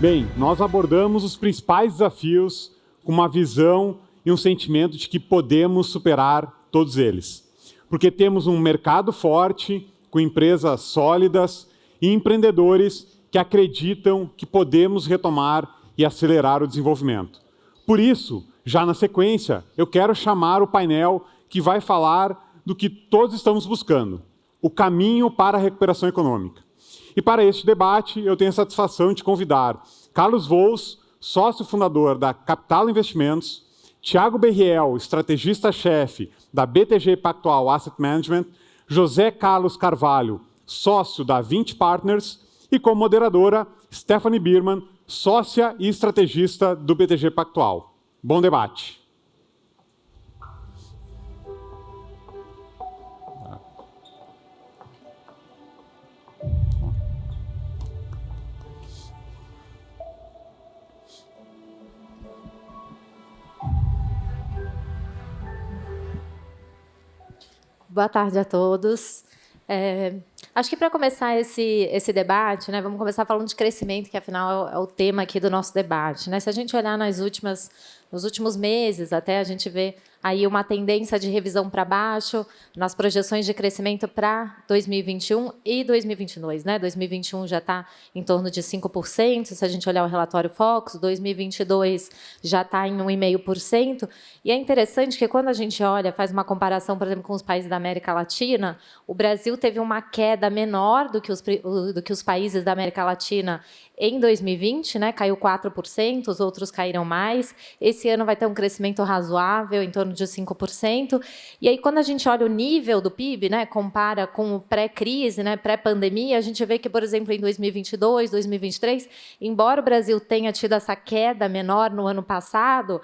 Bem, nós abordamos os principais desafios com uma visão e um sentimento de que podemos superar todos eles. Porque temos um mercado forte, com empresas sólidas e empreendedores que acreditam que podemos retomar e acelerar o desenvolvimento. Por isso, já na sequência, eu quero chamar o painel que vai falar do que todos estamos buscando, o caminho para a recuperação econômica. E para este debate, eu tenho a satisfação de convidar Carlos Wolz, sócio fundador da Capital Investimentos, Thiago Berriel, estrategista-chefe da BTG Pactual Asset Management, José Carlos Carvalho, sócio da 20 Partners, e como moderadora, Stephanie Birman, sócia e estrategista do BTG Pactual. Bom debate. Boa tarde a todos. Acho que para começar esse debate, né, vamos começar falando de crescimento, que afinal é o tema aqui do nosso debate, né? Se a gente olhar nos últimos meses, até a gente vê aí uma tendência de revisão para baixo nas projeções de crescimento para 2021 e 2022. Né? 2021 já está em torno de 5%, se a gente olhar o relatório Focus, 2022 já está em 1,5%. E é interessante que quando a gente olha, faz uma comparação, por exemplo, com os países da América Latina, o Brasil teve uma queda menor do que os países da América Latina em 2020, né, caiu 4%, os outros caíram mais. Esse ano vai ter um crescimento razoável, em torno de 5%. E aí, quando a gente olha o nível do PIB, né, compara com o pré-crise, né, pré-pandemia, a gente vê que, por exemplo, em 2022, 2023, embora o Brasil tenha tido essa queda menor no ano passado,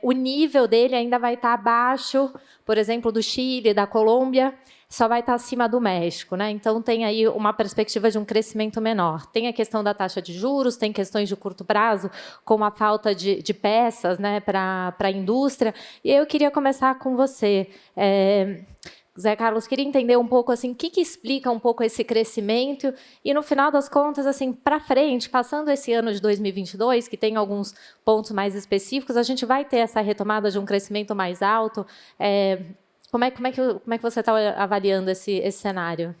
o nível dele ainda vai estar abaixo, por exemplo, do Chile, da Colômbia, só vai estar acima do México, né? Então, tem aí uma perspectiva de um crescimento menor. Tem a questão da taxa de juros, tem questões de curto prazo, como a falta de peças, né, para a indústria. E eu queria começar com você. Zé Carlos, queria entender um pouco assim, o que explica um pouco esse crescimento e, no final das contas, assim, para frente, passando esse ano de 2022, que tem alguns pontos mais específicos, a gente vai ter essa retomada de um crescimento mais alto. Como é que você está avaliando esse cenário?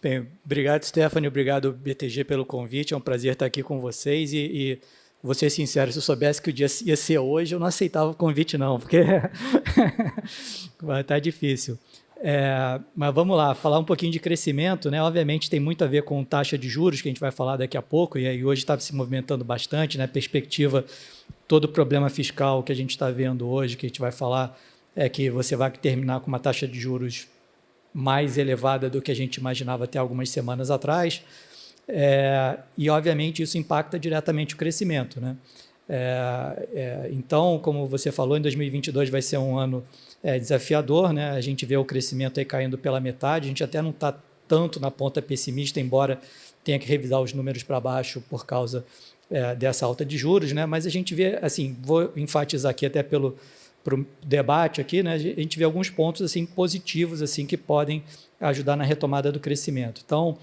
Bem, obrigado, Stephanie, obrigado, BTG, pelo convite. É um prazer estar aqui com vocês e vou ser sincero, se eu soubesse que o dia ia ser hoje, eu não aceitava o convite, não, porque está difícil. Mas vamos lá, falar um pouquinho de crescimento, né? Obviamente tem muito a ver com taxa de juros, que a gente vai falar daqui a pouco, e aí hoje está se movimentando bastante, né? Perspectiva, todo o problema fiscal que a gente está vendo hoje, que a gente vai falar, é que você vai terminar com uma taxa de juros mais elevada do que a gente imaginava até algumas semanas atrás, e, obviamente, isso impacta diretamente o crescimento, né? Então, como você falou, em 2022 vai ser um ano desafiador, né? A gente vê o crescimento aí caindo pela metade, a gente até não está tanto na ponta pessimista, embora tenha que revisar os números para baixo por causa dessa alta de juros, né? Mas a gente vê, assim, vou enfatizar aqui até para o debate aqui, né, a gente vê alguns pontos assim, positivos assim, que podem ajudar na retomada do crescimento. Então,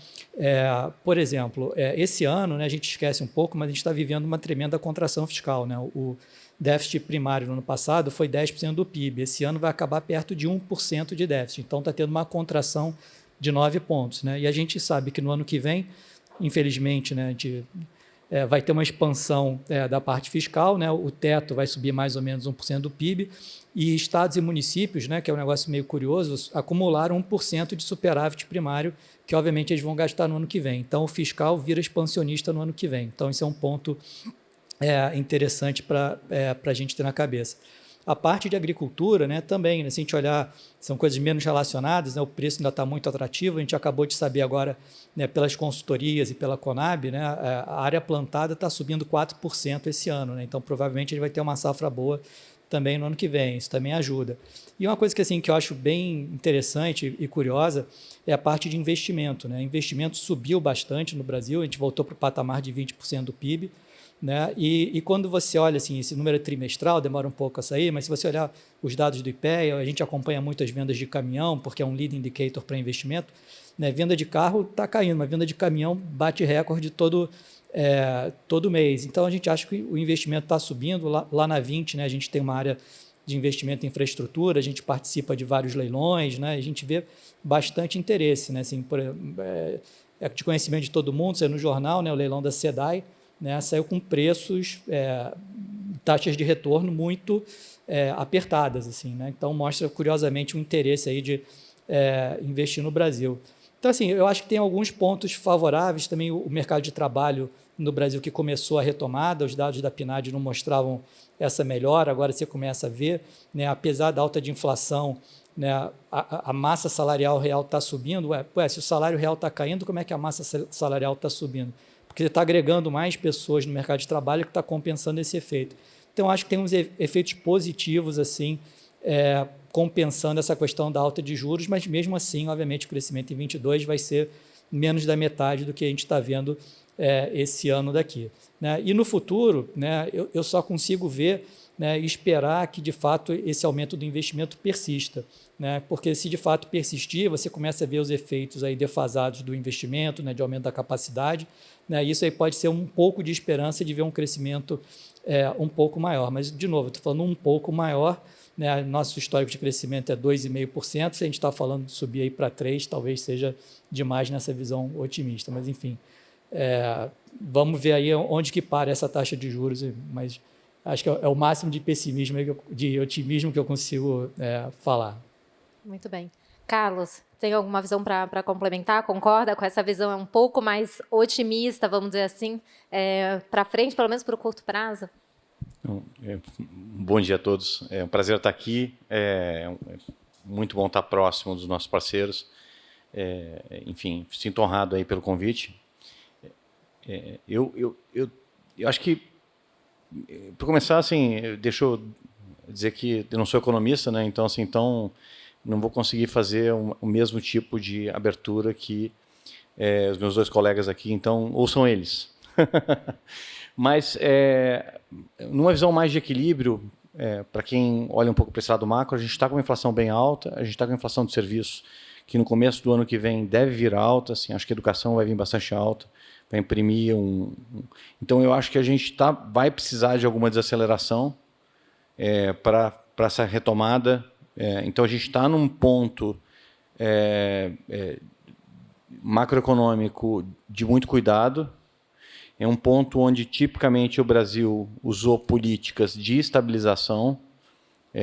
por exemplo, esse ano, né, a gente esquece um pouco, mas a gente está vivendo uma tremenda contração fiscal. Né? O déficit primário no ano passado foi 10% do PIB. Esse ano vai acabar perto de 1% de déficit. Então, está tendo uma contração de 9 pontos. Né? E a gente sabe que no ano que vem, infelizmente, né, a gente vai ter uma expansão da parte fiscal, né? O teto vai subir mais ou menos 1% do PIB, e estados e municípios, né, que é um negócio meio curioso, acumularam 1% de superávit primário, que obviamente eles vão gastar no ano que vem. Então, o fiscal vira expansionista no ano que vem. Então, esse é um ponto interessante para a gente ter na cabeça. A parte de agricultura, né, também, né, se a gente olhar, são coisas menos relacionadas, né, o preço ainda está muito atrativo, a gente acabou de saber agora, né, pelas consultorias e pela Conab, né, a área plantada está subindo 4% esse ano, né, então provavelmente ele vai ter uma safra boa também no ano que vem, isso também ajuda. E uma coisa que, assim, que eu acho bem interessante e curiosa é a parte de investimento. Né, investimento subiu bastante no Brasil, a gente voltou para o patamar de 20% do PIB, né? E quando você olha, assim, esse número é trimestral, demora um pouco a sair, mas se você olhar os dados do IPEA, a gente acompanha muito as vendas de caminhão, porque é um lead indicator para investimento, né? Venda de carro está caindo, mas venda de caminhão bate recorde todo todo mês. Então, a gente acha que o investimento está subindo. Lá na 20, né, a gente tem uma área de investimento em infraestrutura, a gente participa de vários leilões, né, a gente vê bastante interesse. Né, assim, é de conhecimento de todo mundo, saiu no jornal, né, o leilão da SEDAI, né, saiu com preços, taxas de retorno muito apertadas. Assim, né, então, mostra, curiosamente, um interesse aí de investir no Brasil. Então, assim, eu acho que tem alguns pontos favoráveis. Também o mercado de trabalho no Brasil, que começou a retomada, os dados da PNAD não mostravam essa melhora, agora você começa a ver, né, apesar da alta de inflação, né, a massa salarial real está subindo. Se o salário real está caindo, como é que a massa salarial está subindo? Porque você está agregando mais pessoas no mercado de trabalho que está compensando esse efeito. Então, acho que tem uns efeitos positivos, assim, compensando essa questão da alta de juros, mas mesmo assim, obviamente, o crescimento em 22 vai ser menos da metade do que a gente está vendo esse ano daqui. Né? E no futuro, né, eu só consigo ver, né, e esperar que, de fato, esse aumento do investimento persista. Né? Porque, se de fato persistir, você começa a ver os efeitos aí defasados do investimento, né, de aumento da capacidade. Né? Isso aí pode ser um pouco de esperança de ver um crescimento um pouco maior. Mas, de novo, estou falando um pouco maior. Né? Nosso histórico de crescimento é 2,5%. Se a gente está falando de subir aí para 3%, talvez seja demais nessa visão otimista. Mas, enfim, vamos ver aí onde que para essa taxa de juros. Mas acho que é o máximo de pessimismo, de otimismo que eu consigo falar. Muito bem. Carlos, tem alguma visão para complementar? Concorda com essa visão? É um pouco mais otimista, vamos dizer assim, para frente, pelo menos para o curto prazo? Bom dia a todos. É um prazer estar aqui. É muito bom estar próximo dos nossos parceiros. Enfim, sinto honrado aí pelo convite. Eu acho que, para começar, assim, deixa eu dizer que eu não sou economista, né? Então, assim, não vou conseguir fazer o mesmo tipo de abertura que os meus dois colegas aqui. Então, ouçam eles. Mas, numa visão mais de equilíbrio, para quem olha um pouco para esse lado macro, a gente está com uma inflação bem alta, a gente está com uma inflação de serviços que no começo do ano que vem deve vir alta, assim, acho que a educação vai vir bastante alta, vai imprimir Então, eu acho que a gente vai precisar de alguma desaceleração para essa retomada. Então, a gente está num ponto macroeconômico de muito cuidado. É um ponto onde, tipicamente, o Brasil usou políticas de estabilização,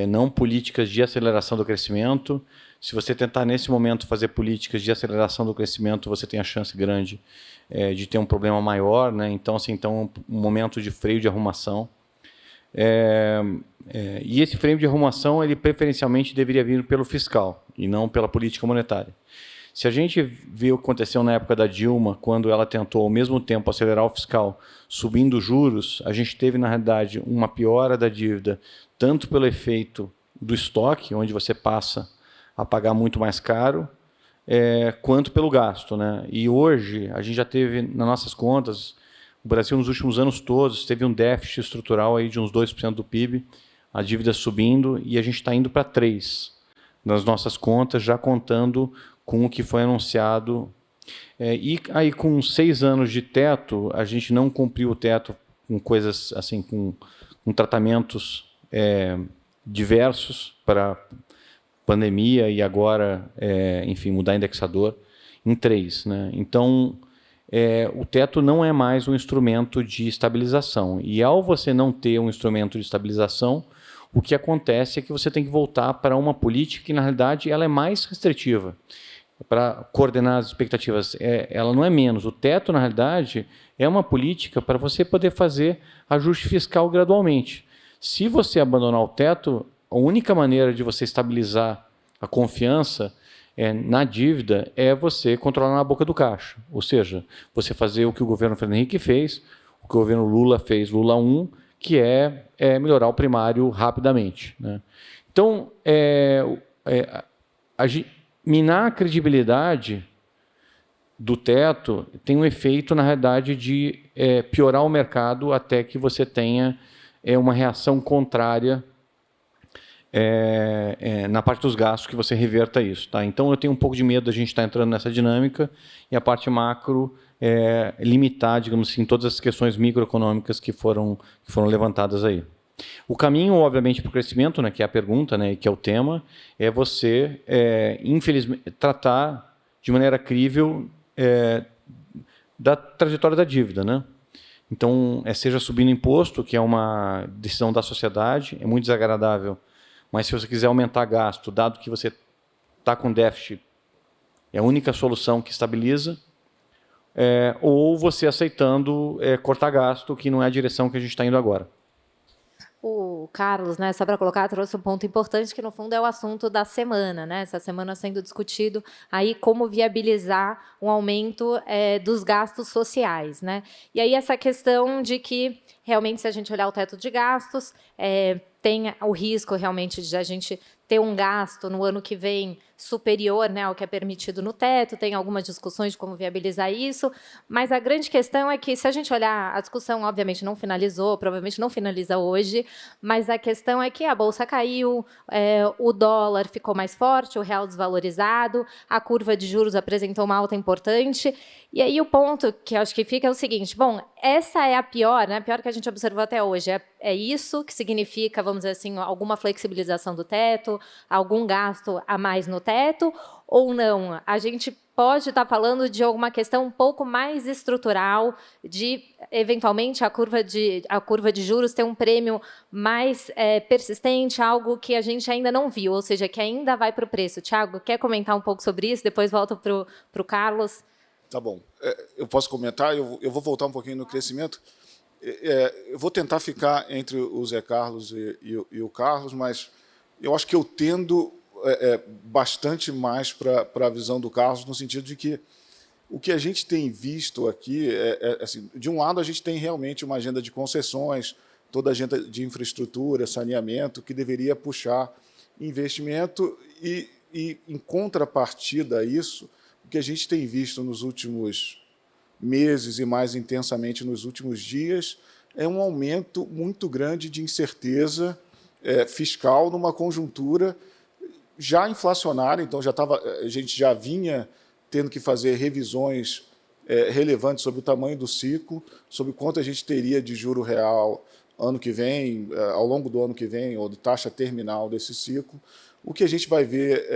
não políticas de aceleração do crescimento. Se você tentar, nesse momento, fazer políticas de aceleração do crescimento, você tem a chance grande de ter um problema maior. Né? Então, assim, um momento de freio de arrumação. E esse freio de arrumação, ele preferencialmente deveria vir pelo fiscal e não pela política monetária. Se a gente vê o que aconteceu na época da Dilma, quando ela tentou, ao mesmo tempo, acelerar o fiscal, subindo os juros, a gente teve, na realidade, uma piora da dívida, tanto pelo efeito do estoque, onde você passa a pagar muito mais caro, quanto pelo gasto. Né? E hoje, a gente já teve, nas nossas contas, o Brasil, nos últimos anos todos, teve um déficit estrutural aí de uns 2% do PIB, a dívida subindo, e a gente está indo para 3% nas nossas contas, já contando com o que foi anunciado. E aí, com 6 anos de teto, a gente não cumpriu o teto com coisas assim, com tratamentos diversos para pandemia e agora, enfim, mudar indexador em 3. Né? Então, o teto não é mais um instrumento de estabilização. E ao você não ter um instrumento de estabilização, o que acontece é que você tem que voltar para uma política que, na realidade, ela é mais restritiva para coordenar as expectativas. Ela não é menos. O teto, na realidade, é uma política para você poder fazer ajuste fiscal gradualmente. Se você abandonar o teto, a única maneira de você estabilizar a confiança na dívida é você controlar na boca do caixa. Ou seja, você fazer o que o governo Fernando Henrique fez, o que o governo Lula fez, Lula 1, que é melhorar o primário rapidamente. Né? Então, minar a credibilidade do teto tem um efeito, na realidade, de piorar o mercado até que você tenha uma reação contrária na parte dos gastos, que você reverta isso. Tá? Então, eu tenho um pouco de medo da gente estar entrando nessa dinâmica, e a parte macro limitar, digamos assim, todas as questões microeconômicas que foram levantadas aí. O caminho, obviamente, para o crescimento, né, que é a pergunta, né, que é o tema, é você, infelizmente, tratar de maneira crível da trajetória da dívida, né? Então, seja subindo imposto, que é uma decisão da sociedade, é muito desagradável, mas se você quiser aumentar gasto, dado que você está com déficit, é a única solução que estabiliza, ou você aceitando cortar gasto, que não é a direção que a gente está indo agora. O Carlos, né, só para colocar, trouxe um ponto importante que, no fundo, é o assunto da semana, né? Essa semana sendo discutido aí como viabilizar um aumento dos gastos sociais, né? E aí essa questão de que, realmente, se a gente olhar o teto de gastos, tem o risco, realmente, de a gente ter um gasto no ano que vem superior, né, ao que é permitido no teto, tem algumas discussões de como viabilizar isso, mas a grande questão é que, se a gente olhar, a discussão, obviamente, não finalizou, provavelmente não finaliza hoje, mas a questão é que a Bolsa caiu, o dólar ficou mais forte, o real desvalorizado, a curva de juros apresentou uma alta importante, e aí o ponto que eu acho que fica é o seguinte, bom, essa é a pior, né, a pior que a gente observou até hoje, é isso que significa, vamos dizer assim, alguma flexibilização do teto, algum gasto a mais no teto, ou não? A gente pode estar falando de alguma questão um pouco mais estrutural, de, eventualmente, a curva de juros ter um prêmio mais persistente, algo que a gente ainda não viu, ou seja, que ainda vai para o preço. Tiago, quer comentar um pouco sobre isso? Depois volto para o Carlos. Tá bom. Eu posso comentar? Eu vou voltar um pouquinho no crescimento. Eu vou tentar ficar entre o Zé Carlos e o Carlos, mas eu acho que eu tendo bastante mais para a visão do Carlos, no sentido de que o que a gente tem visto aqui, assim, de um lado, a gente tem realmente uma agenda de concessões, toda a agenda de infraestrutura, saneamento, que deveria puxar investimento e em contrapartida a isso, o que a gente tem visto nos últimos meses e mais intensamente nos últimos dias é um aumento muito grande de incerteza fiscal numa conjuntura já inflacionária, então a gente já vinha tendo que fazer revisões relevantes sobre o tamanho do ciclo, sobre quanto a gente teria de juro real ano que vem, ao longo do ano que vem, ou de taxa terminal desse ciclo. O que a gente vai ver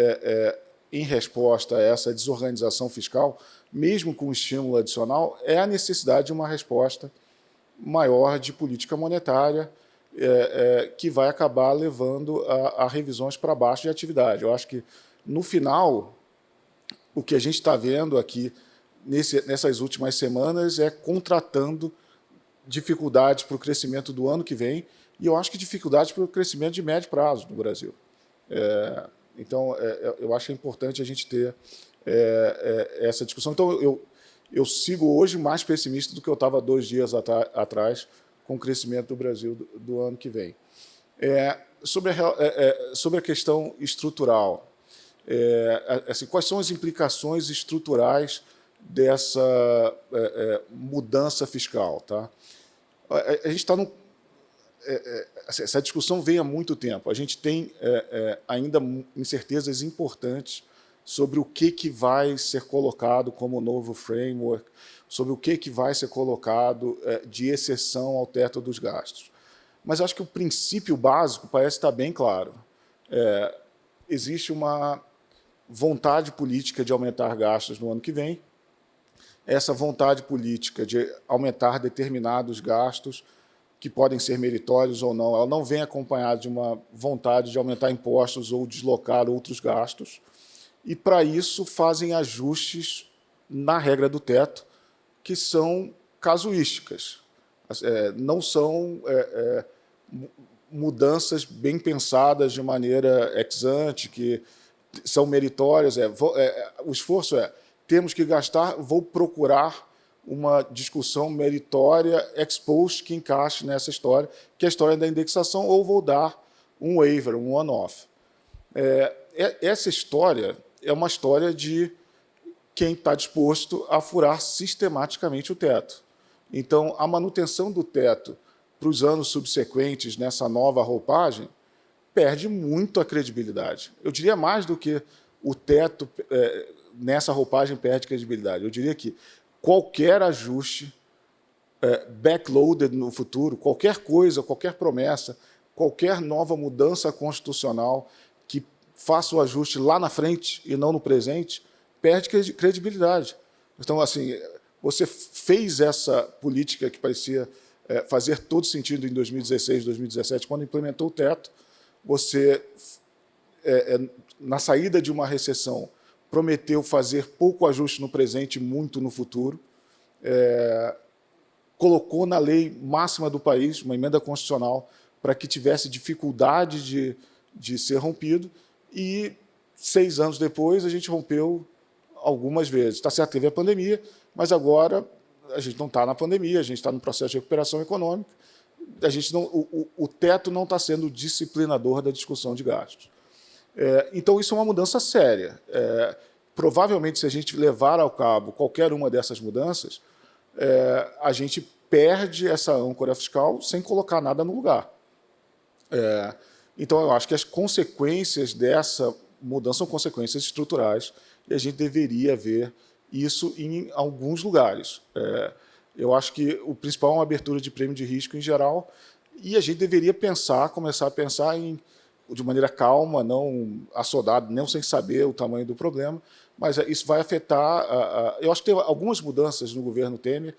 em resposta a essa desorganização fiscal, mesmo com estímulo adicional, é a necessidade de uma resposta maior de política monetária, que vai acabar levando a revisões para baixo de atividade. Eu acho que, no final, o que a gente está vendo aqui nessas últimas semanas é contratando dificuldades para o crescimento do ano que vem, e eu acho que dificuldades para o crescimento de médio prazo no Brasil. Então, eu acho que é importante a gente ter essa discussão. Então, eu sigo hoje mais pessimista do que eu estava 2 dias atrás com o crescimento do Brasil do ano que vem. Sobre a questão estrutural, assim, quais são as implicações estruturais dessa mudança fiscal? Tá? A gente está essa discussão vem há muito tempo. A gente tem ainda incertezas importantes sobre o que vai ser colocado como novo framework, sobre o que vai ser colocado de exceção ao teto dos gastos. Mas acho que o princípio básico parece estar bem claro. Existe uma vontade política de aumentar gastos no ano que vem. Essa vontade política de aumentar determinados gastos, que podem ser meritórios ou não, ela não vem acompanhada de uma vontade de aumentar impostos ou deslocar outros gastos. E, para isso, fazem ajustes na regra do teto, que são casuísticas. Não são mudanças bem pensadas de maneira ex ante, que são meritórias. O esforço temos que gastar, vou procurar uma discussão meritória ex post que encaixe nessa história, que é a história da indexação, ou vou dar um waiver, um one-off. Essa história é uma história de quem está disposto a furar sistematicamente o teto. Então, a manutenção do teto para os anos subsequentes, nessa nova roupagem, perde muito a credibilidade. Eu diria mais do que o teto, nessa roupagem, perde credibilidade. Eu diria que, qualquer ajuste backloaded no futuro, qualquer coisa, qualquer promessa, qualquer nova mudança constitucional que faça o ajuste lá na frente e não no presente, perde credibilidade. Então, assim, você fez essa política que parecia fazer todo sentido em 2016, 2017, quando implementou o teto, você, na saída de uma recessão, prometeu fazer pouco ajuste no presente e muito no futuro, colocou na lei máxima do país, uma emenda constitucional, para que tivesse dificuldade de ser rompido, e 6 anos depois a gente rompeu algumas vezes. Está certo, teve a pandemia, mas agora a gente não está na pandemia, a gente está no processo de recuperação econômica, o teto não está sendo disciplinador da discussão de gastos. Então, isso é uma mudança séria. Provavelmente, se a gente levar ao cabo qualquer uma dessas mudanças, a gente perde essa âncora fiscal sem colocar nada no lugar. Então, eu acho que as consequências dessa mudança são consequências estruturais e a gente deveria ver isso em alguns lugares. Eu acho que o principal é uma abertura de prêmio de risco em geral e a gente deveria começar a pensar de maneira calma, não assodado, não sem saber o tamanho do problema, mas isso vai afetar... eu acho que tem algumas mudanças no governo Temer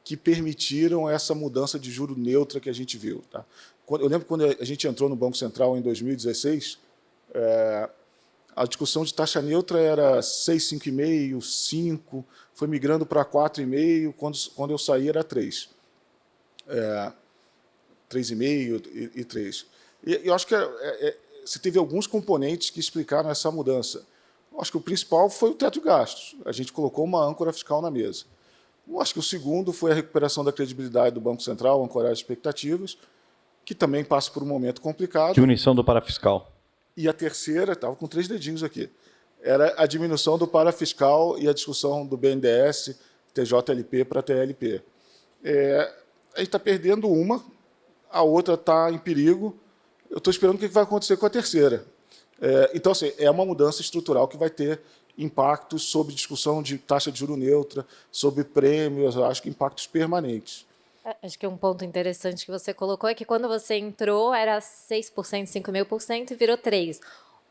que permitiram essa mudança de juro neutra que a gente viu. Tá? Eu lembro quando a gente entrou no Banco Central em 2016, a discussão de taxa neutra era 6, 5,5, 5, foi migrando para 4,5, quando eu saí era 3. 3,5 e 3. E eu acho que você teve alguns componentes que explicaram essa mudança. Eu acho que o principal foi o teto de gastos. A gente colocou uma âncora fiscal na mesa. Eu acho que o segundo foi a recuperação da credibilidade do Banco Central, ancorar as expectativas, que também passa por um momento complicado. Diminuição do parafiscal. E a terceira, estava com 3 dedinhos aqui, era a diminuição do parafiscal e a discussão do BNDES, TJLP para TLP. A gente está perdendo uma, a outra está em perigo. Eu estou esperando o que vai acontecer com a terceira. Então, assim, é uma mudança estrutural que vai ter impactos sobre discussão de taxa de juro neutra, sobre prêmios, eu acho que impactos permanentes. Acho que um ponto interessante que você colocou é que quando você entrou era 6%, 5,5% e virou 3%.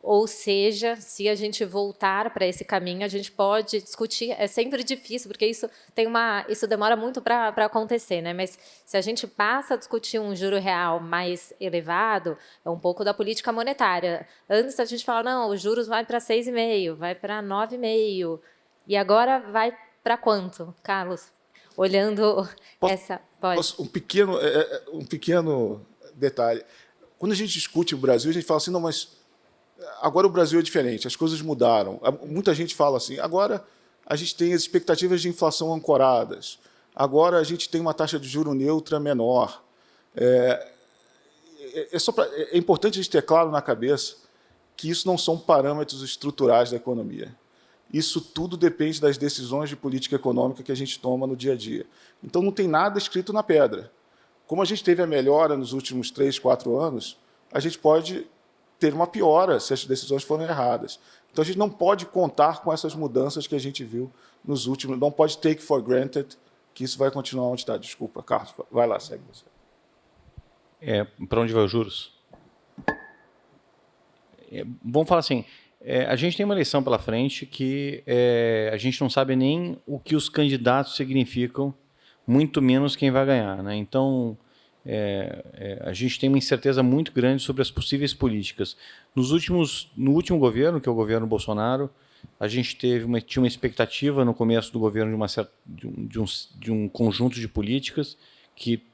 Ou seja, se a gente voltar para esse caminho, a gente pode discutir. É sempre difícil, porque isso demora muito para acontecer, né? Mas se a gente passa a discutir um juro real mais elevado, é um pouco da política monetária. Antes a gente fala, não, os juros vai para 6,5%, vai para 9,5%. E agora vai para quanto, Carlos? Olhando essa... Pode. Um pequeno detalhe. Quando a gente discute o Brasil, a gente fala assim, não, mas agora o Brasil é diferente, as coisas mudaram. Muita gente fala assim, agora a gente tem as expectativas de inflação ancoradas, agora a gente tem uma taxa de juro neutra menor. É importante a gente ter claro na cabeça que isso não são parâmetros estruturais da economia. Isso tudo depende das decisões de política econômica que a gente toma no dia a dia. Então, não tem nada escrito na pedra. Como a gente teve a melhora nos últimos 3, 4 anos, a gente pode ter uma piora se as decisões forem erradas. Então, a gente não pode contar com essas mudanças que a gente viu nos últimos... Não pode take for granted que isso vai continuar onde está. Desculpa, Carlos. Vai lá, segue você. Para onde vai os juros? Vamos falar assim... a gente tem uma eleição pela frente que a gente não sabe nem o que os candidatos significam, muito menos quem vai ganhar, né? Então, a gente tem uma incerteza muito grande sobre as possíveis políticas. No último governo, que é o governo Bolsonaro, a gente tinha uma expectativa no começo do governo de um conjunto de políticas que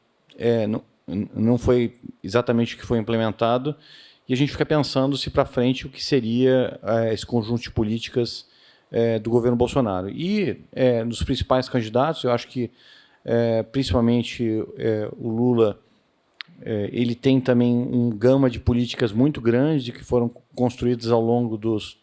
não foi exatamente o que foi implementado, e a gente fica pensando se para frente o que seria esse conjunto de políticas do governo Bolsonaro. E nos principais candidatos, eu acho que principalmente o Lula, ele tem também um gama de políticas muito grande que foram construídas ao longo dos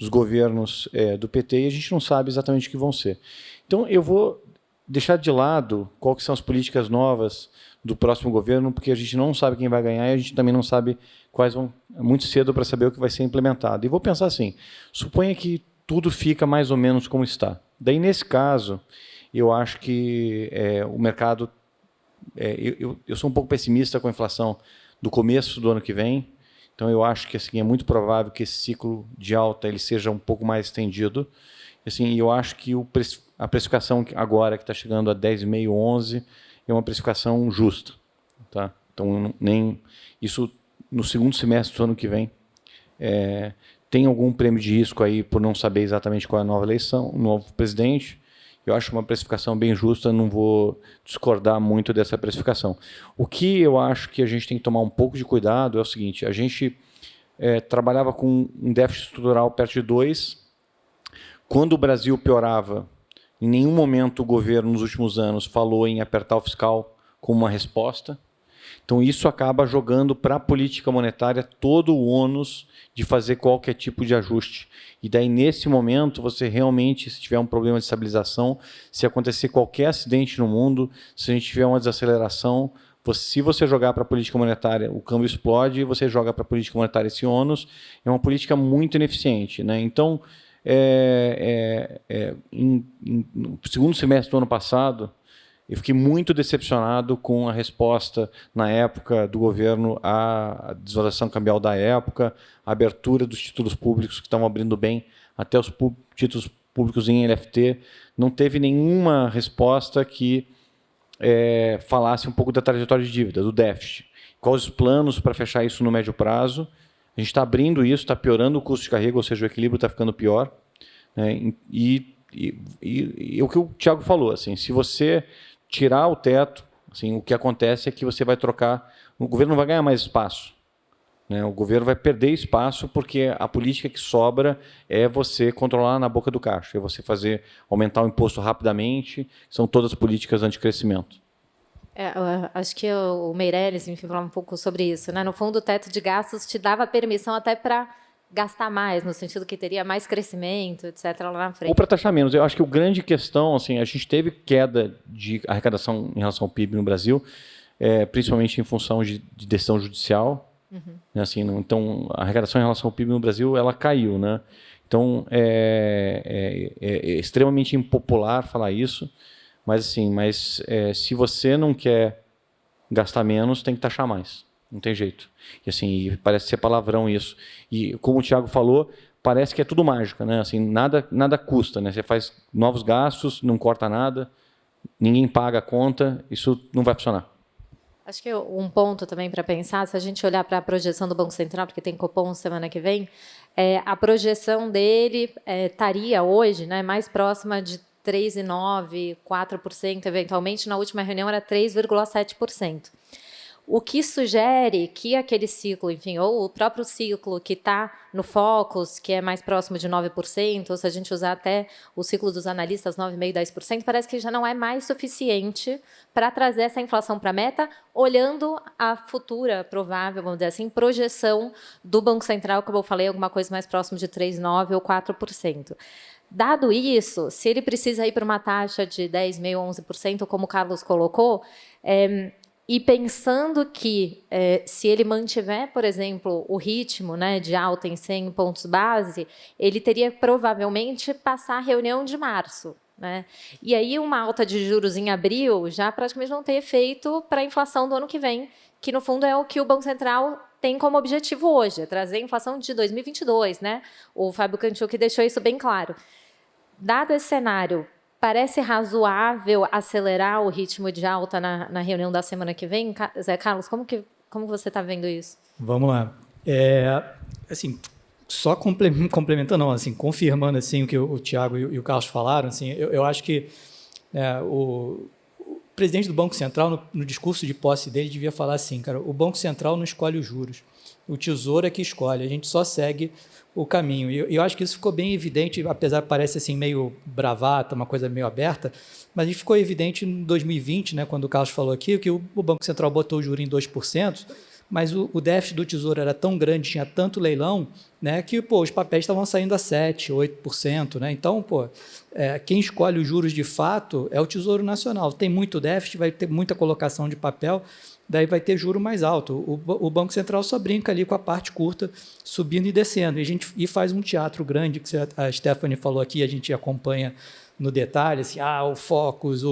governos do PT e a gente não sabe exatamente o que vão ser. Então, eu vou deixar de lado quais são as políticas novas do próximo governo, porque a gente não sabe quem vai ganhar e a gente também não sabe quais vão... É muito cedo para saber o que vai ser implementado. E vou pensar assim, suponha que tudo fica mais ou menos como está. Daí, nesse caso, eu acho que o mercado... eu sou um pouco pessimista com a inflação do começo do ano que vem, então eu acho que assim, é muito provável que esse ciclo de alta ele seja um pouco mais estendido. Assim, eu acho que a precificação agora, que está chegando a 10,5, 11, é uma precificação justa. Tá? Então, isso no segundo semestre do ano que vem. Tem algum prêmio de risco aí por não saber exatamente qual é a nova eleição, o novo presidente. Eu acho uma precificação bem justa, não vou discordar muito dessa precificação. O que eu acho que a gente tem que tomar um pouco de cuidado é o seguinte, a gente trabalhava com um déficit estrutural perto de 2. Quando o Brasil piorava, em nenhum momento o governo, nos últimos anos, falou em apertar o fiscal como uma resposta. Então, isso acaba jogando para a política monetária todo o ônus de fazer qualquer tipo de ajuste. E daí, nesse momento, você realmente, se tiver um problema de estabilização, se acontecer qualquer acidente no mundo, se a gente tiver uma desaceleração, se você jogar para a política monetária, o câmbio explode, e você joga para a política monetária esse ônus, é uma política muito ineficiente, né? Então, no segundo semestre do ano passado, eu fiquei muito decepcionado com a resposta, na época, do governo à desvalorização cambial da época, a abertura dos títulos públicos que estavam abrindo bem, até os títulos públicos em LFT. Não teve nenhuma resposta que falasse um pouco da trajetória de dívida, do déficit. Quais os planos para fechar isso no médio prazo? A gente está abrindo isso, está piorando o custo de carrega, ou seja, o equilíbrio está ficando pior. Né? E o que o Thiago falou, assim, se você tirar o teto, assim, o que acontece é que você vai trocar, o governo não vai ganhar mais espaço, né? O governo vai perder espaço porque a política que sobra é você controlar na boca do caixa, é você aumentar o imposto rapidamente, são todas políticas anticrescimento. Acho que o Meirelles, enfim, falava um pouco sobre isso, né? No fundo, o teto de gastos te dava permissão até para gastar mais, no sentido que teria mais crescimento, etc., lá na frente. Ou para taxar menos. Eu acho que a grande questão, assim, a gente teve queda de arrecadação em relação ao PIB no Brasil, principalmente em função de decisão judicial. Né, assim, então, a arrecadação em relação ao PIB no Brasil, ela caiu. Né? Então, é extremamente impopular falar isso, mas, assim, se você não quer gastar menos, tem que taxar mais. Não tem jeito. E assim, parece ser palavrão isso. E como o Thiago falou, parece que é tudo mágica, né? Assim, nada custa, né? Você faz novos gastos, não corta nada, ninguém paga a conta, isso não vai funcionar. Acho que um ponto também para pensar, se a gente olhar para a projeção do Banco Central, porque tem Copom semana que vem, a projeção dele estaria hoje, né, mais próxima de 3,9%, 4%, eventualmente, na última reunião era 3,7%. O que sugere que aquele ciclo, enfim, ou o próprio ciclo que está no Focus, que é mais próximo de 9%, ou se a gente usar até o ciclo dos analistas, 9,5%, 10%, parece que já não é mais suficiente para trazer essa inflação para a meta, olhando a futura, provável, vamos dizer assim, projeção do Banco Central, como eu falei, alguma coisa mais próximo de 3,9% ou 4%. Dado isso, se ele precisa ir para uma taxa de 10,5%, 11%, como o Carlos colocou, e pensando que, se ele mantiver, por exemplo, o ritmo, né, de alta em 100 pontos base, ele teria provavelmente passar a reunião de março. Né? E aí uma alta de juros em abril já praticamente não tem efeito para a inflação do ano que vem, que no fundo é o que o Banco Central tem como objetivo hoje, é trazer a inflação de 2022. Né? O Fábio Kantiuk deixou isso bem claro. Dado esse cenário, parece razoável acelerar o ritmo de alta na reunião da semana que vem? Zé Carlos, como você está vendo isso? Vamos lá. Assim, só complementando, não, assim, confirmando assim, o que o Thiago e o Carlos falaram, assim, eu acho que o presidente do Banco Central, no discurso de posse dele, devia falar assim, cara, o Banco Central não escolhe os juros, o Tesouro é que escolhe, a gente só segue o caminho. E eu acho que isso ficou bem evidente, apesar de parecer assim, meio bravata, uma coisa meio aberta, mas ficou evidente em 2020, né, quando o Carlos falou aqui, que o Banco Central botou o juro em 2%, mas o déficit do Tesouro era tão grande, tinha tanto leilão, né, que os papéis estavam saindo a 7%, 8%. Né? Então, quem escolhe os juros de fato é o Tesouro Nacional. Tem muito déficit, vai ter muita colocação de papel, daí vai ter juro mais alto. O Banco Central só brinca ali com a parte curta, subindo e descendo. E faz um teatro grande, que a Stephanie falou aqui, a gente acompanha no detalhe, assim, o focus,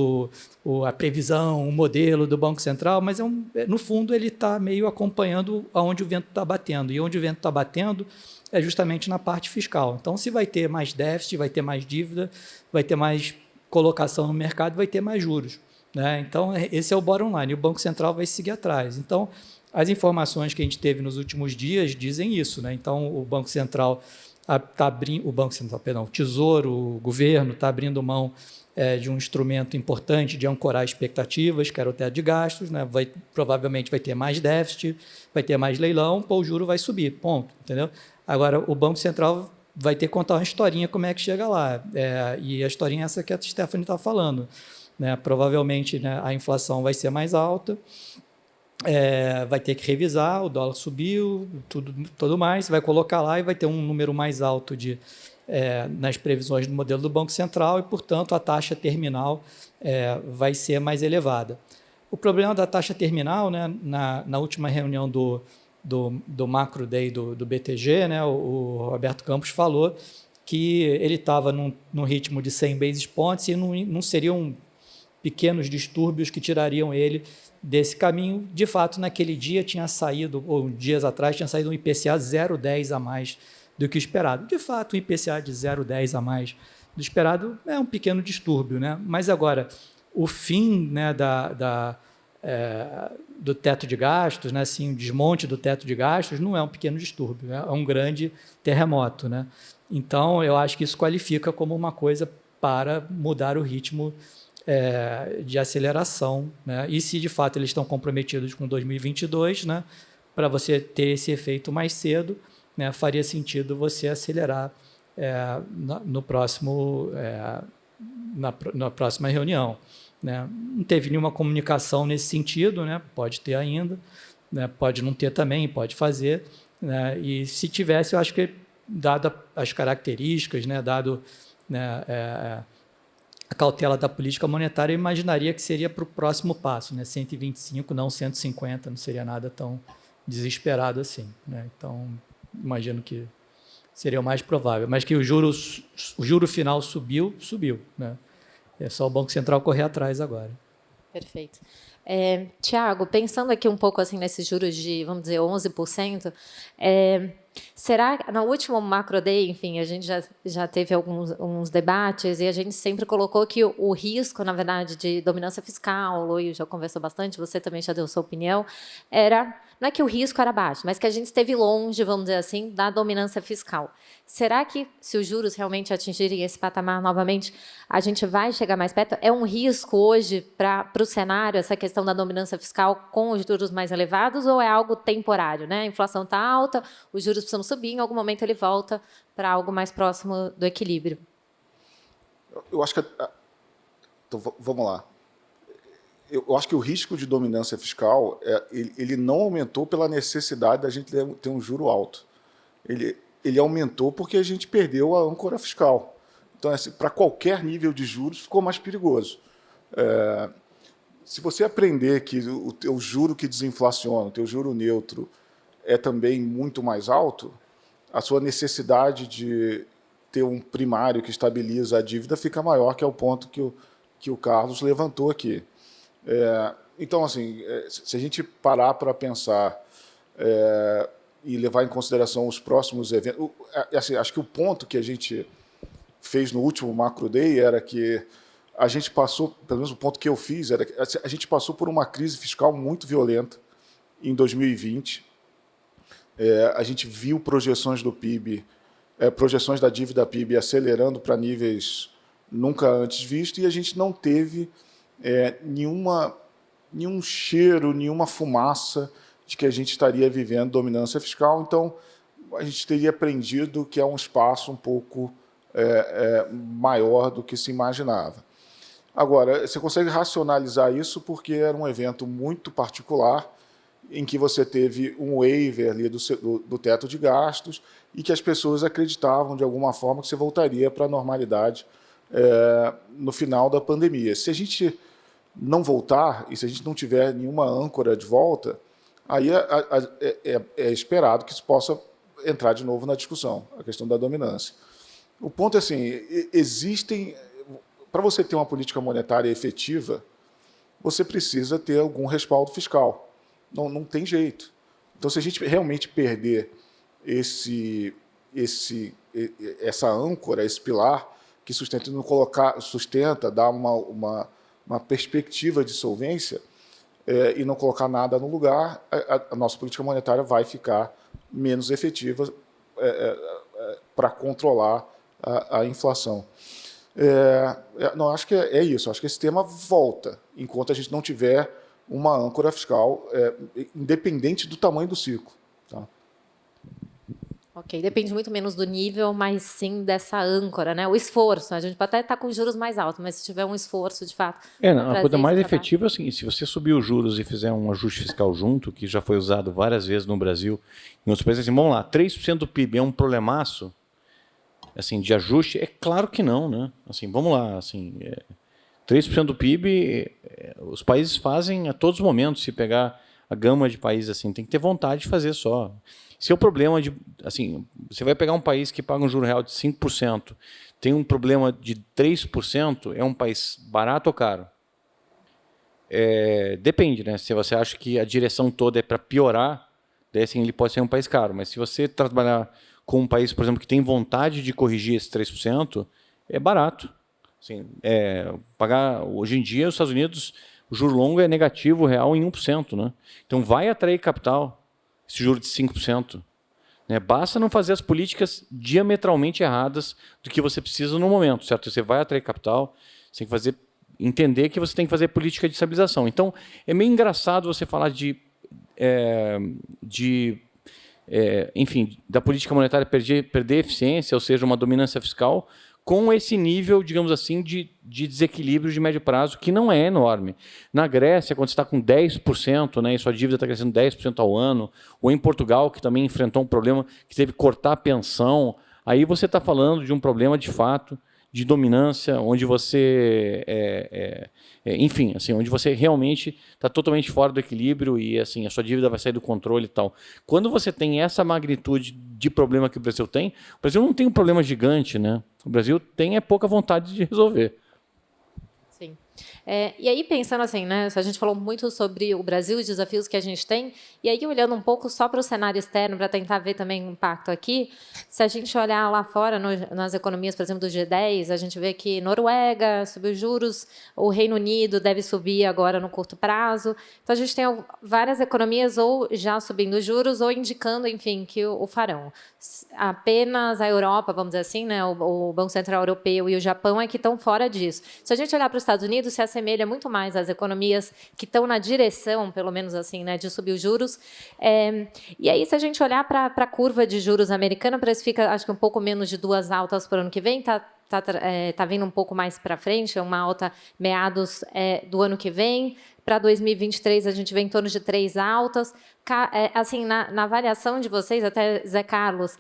a previsão, o modelo do Banco Central, mas no fundo ele está meio acompanhando aonde o vento está batendo. E onde o vento está batendo é justamente na parte fiscal. Então, se vai ter mais déficit, vai ter mais dívida, vai ter mais colocação no mercado, vai ter mais juros, né? Então, esse é o bottom line. E o Banco Central vai seguir atrás. Então, as informações que a gente teve nos últimos dias dizem isso, né? Então, o Banco Central está abrindo, o Tesouro, o governo está abrindo mão de um instrumento importante de ancorar expectativas, que era o teto de gastos, né? Provavelmente vai ter mais déficit, vai ter mais leilão, o juro vai subir, ponto, entendeu? Agora, o Banco Central vai ter que contar uma historinha como é que chega lá, e a historinha é essa que a Stephanie está falando, né? Provavelmente, né, a inflação vai ser mais alta, vai ter que revisar, o dólar subiu, tudo mais, vai colocar lá e vai ter um número mais alto nas previsões do modelo do Banco Central e, portanto, a taxa terminal vai ser mais elevada. O problema da taxa terminal, né, na última reunião do Macro Day do BTG, né, o Roberto Campos falou que ele estava num ritmo de 100 basis points e não seriam pequenos distúrbios que tirariam ele desse caminho. De fato, naquele dia tinha saído, ou dias atrás, tinha saído um IPCA 0,10 a mais do que o esperado. De fato, um IPCA de 0,10 a mais do esperado é um pequeno distúrbio, né? Mas agora, o fim, né, do teto de gastos, né, assim, o desmonte do teto de gastos não é um pequeno distúrbio, é um grande terremoto, né? Então, eu acho que isso qualifica como uma coisa para mudar o ritmo de aceleração, né? E se de fato eles estão comprometidos com 2022, né, para você ter esse efeito mais cedo, né, faria sentido você acelerar na próxima reunião, né? Não teve nenhuma comunicação nesse sentido, né? Pode ter ainda, né? Pode não ter também, pode fazer, né? E se tivesse, eu acho que, dado as características, né, dado, né, a cautela da política monetária, eu imaginaria que seria para o próximo passo, né? 125, não 150, não seria nada tão desesperado assim, né? Então, imagino que seria o mais provável. Mas que o juro final subiu, né? É só o Banco Central correr atrás agora. Perfeito. Tiago, pensando aqui um pouco assim nesses juros de, vamos dizer, 11%, será que no último Macro Day, enfim, a gente já teve alguns debates e a gente sempre colocou que o risco, na verdade, de dominância fiscal, o Luiz já conversou bastante, você também já deu sua opinião, não é que o risco era baixo, mas que a gente esteve longe, vamos dizer assim, da dominância fiscal. Será que, se os juros realmente atingirem esse patamar novamente, a gente vai chegar mais perto? É um risco hoje para o cenário, essa questão da dominância fiscal com os juros mais elevados, ou é algo temporário, né? A inflação está alta, os juros precisam subir, em algum momento ele volta para algo mais próximo do equilíbrio? Eu acho que... Então, vamos lá. Eu acho que o risco de dominância fiscal ele não aumentou pela necessidade da gente ter um juro alto. Ele aumentou porque a gente perdeu a âncora fiscal. Então, assim, para qualquer nível de juros, ficou mais perigoso. Se você aprender que o teu juro que desinflaciona, o teu juro neutro, é também muito mais alto, a sua necessidade de ter um primário que estabiliza a dívida fica maior, que é o ponto que o Carlos levantou aqui. Então, assim, se a gente parar para pensar e levar em consideração os próximos eventos, assim, acho que o ponto que a gente fez no último Macro Day era que a gente passou, pelo menos o ponto que eu fiz, era que a gente passou por uma crise fiscal muito violenta em 2020. A gente viu projeções do PIB, projeções da dívida PIB acelerando para níveis nunca antes vistos, e a gente não teve nenhum cheiro, nenhuma fumaça de que a gente estaria vivendo dominância fiscal. Então, a gente teria aprendido que é um espaço um pouco maior do que se imaginava. Agora, você consegue racionalizar isso porque era um evento muito particular, em que você teve um waiver ali do teto de gastos e que as pessoas acreditavam, de alguma forma, que você voltaria para a normalidade no final da pandemia. Se a gente não voltar e se a gente não tiver nenhuma âncora de volta, aí é esperado que isso possa entrar de novo na discussão, a questão da dominância. O ponto é assim, existem... para você ter uma política monetária efetiva, você precisa ter algum respaldo fiscal. Não tem jeito. Então, se a gente realmente perder essa âncora, esse pilar que sustenta, dá uma perspectiva de solvência e não colocar nada no lugar, a nossa política monetária vai ficar menos efetiva para controlar a inflação. Não, acho que é isso. Acho que esse tema volta enquanto a gente não tiver uma âncora fiscal independente do tamanho do ciclo. Tá? Ok, depende muito menos do nível, mas sim dessa âncora, né? O esforço. A gente pode até estar com juros mais altos, mas se tiver um esforço, de fato... A coisa mais efetiva é assim, se você subir os juros e fizer um ajuste fiscal junto, que já foi usado várias vezes no Brasil, em outros países, assim, vamos lá, 3% do PIB é um problemaço assim, de ajuste? É claro que não, né? Assim, vamos lá, assim, 3% do PIB, os países fazem a todos os momentos, se pegar a gama de países assim, tem que ter vontade de fazer só. Se é o problema de, assim, você vai pegar um país que paga um juro real de 5%, tem um problema de 3%, é um país barato ou caro? Depende, né? Se você acha que a direção toda é para piorar, daí assim, ele pode ser um país caro, mas se você trabalhar com um país, por exemplo, que tem vontade de corrigir esse 3%, é barato. Assim, pagar, hoje em dia, os Estados Unidos, o juro longo é negativo real em 1%. Né? Então, vai atrair capital, esse juro de 5%. Né? Basta não fazer as políticas diametralmente erradas do que você precisa no momento. Certo? Você vai atrair capital, você tem que entender que você tem que fazer política de estabilização. Então, é meio engraçado você falar enfim, da política monetária perder eficiência, ou seja, uma dominância fiscal, com esse nível, digamos assim, de desequilíbrio de médio prazo, que não é enorme. Na Grécia, quando você está com 10%, né, e sua dívida está crescendo 10% ao ano, ou em Portugal, que também enfrentou um problema que teve que cortar a pensão, aí você está falando de um problema, de fato, de dominância, onde você, enfim, assim, onde você realmente está totalmente fora do equilíbrio e assim, a sua dívida vai sair do controle e tal. Quando você tem essa magnitude de problema que o Brasil tem, o Brasil não tem um problema gigante, né? O Brasil tem pouca vontade de resolver. Sim. E aí, pensando assim, né, a gente falou muito sobre o Brasil e os desafios que a gente tem, e aí olhando um pouco só para o cenário externo, para tentar ver também o impacto aqui, se a gente olhar lá fora, nas economias, por exemplo, do G10, a gente vê que Noruega subiu juros, o Reino Unido deve subir agora no curto prazo, então a gente tem várias economias ou já subindo juros ou indicando, enfim, que o farão. Apenas a Europa, vamos dizer assim, né, o Banco Central Europeu e o Japão é que estão fora disso. Se a gente olhar para os Estados Unidos, se assemelha muito mais às economias que estão na direção, pelo menos assim, né, de subir os juros. E aí, se a gente olhar para a curva de juros americana, precifica, acho que um pouco menos de 2 altas por ano que vem, está vindo um pouco mais para frente, uma alta meados do ano que vem. Para 2023, a gente vê em torno de 3 altas. Assim, na avaliação de vocês, até Zé Carlos,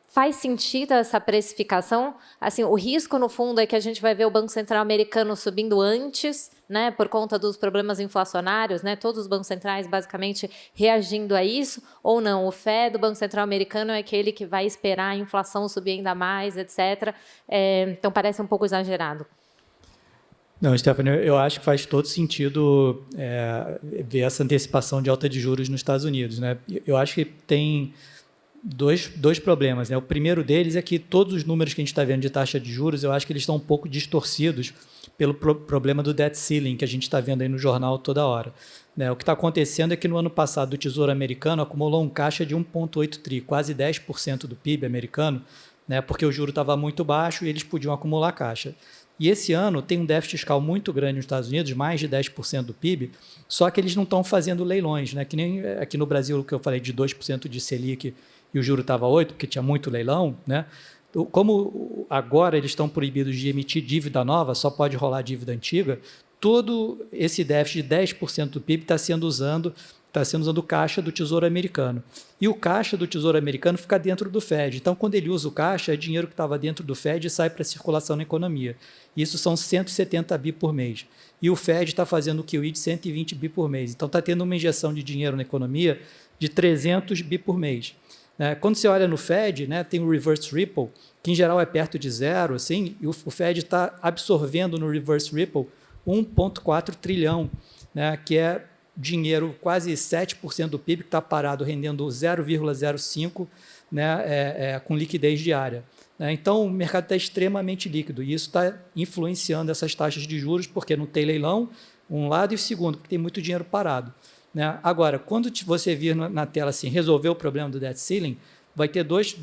faz sentido essa precificação? Assim, o risco, no fundo, é que a gente vai ver o Banco Central americano subindo antes, né, por conta dos problemas inflacionários, né, todos os bancos centrais, basicamente, reagindo a isso, ou não? O FED do Banco Central americano é aquele que vai esperar a inflação subir ainda mais, etc. Então, parece um pouco exagerado. Não, Stephanie, eu acho que faz todo sentido ver essa antecipação de alta de juros nos Estados Unidos. Né? Eu acho que tem dois problemas. Né? O primeiro deles é que todos os números que a gente está vendo de taxa de juros, eu acho que eles estão um pouco distorcidos pelo problema do debt ceiling, que a gente está vendo aí no jornal toda hora. Né? O que está acontecendo é que no ano passado o Tesouro americano acumulou um caixa de 1,8 tri, quase 10% do PIB americano, né? Porque o juro estava muito baixo e eles podiam acumular caixa. E esse ano tem um déficit fiscal muito grande nos Estados Unidos, mais de 10% do PIB, só que eles não estão fazendo leilões, né? Que nem aqui no Brasil, que eu falei de 2% de Selic e o juro estava 8%, porque tinha muito leilão, né? Como agora eles estão proibidos de emitir dívida nova, só pode rolar dívida antiga, todo esse déficit de 10% do PIB está sendo usando o caixa do Tesouro americano. E o caixa do Tesouro americano fica dentro do FED. Então, quando ele usa o caixa, é dinheiro que estava dentro do FED e sai para circulação na economia. Isso são 170 bi por mês. E o FED está fazendo o QE de 120 bi por mês. Então, está tendo uma injeção de dinheiro na economia de 300 bi por mês. Quando você olha no Fed, né, tem o reverse repo, que em geral é perto de zero, assim, e o Fed está absorvendo no reverse repo 1,4 trilhão, né, que é dinheiro, quase 7% do PIB, que está parado, rendendo 0,05, né, com liquidez diária. Então, o mercado está extremamente líquido e isso está influenciando essas taxas de juros, porque não tem leilão, um lado, e o segundo, porque tem muito dinheiro parado. Agora, quando você vir na tela assim, resolver o problema do debt ceiling, vai ter duas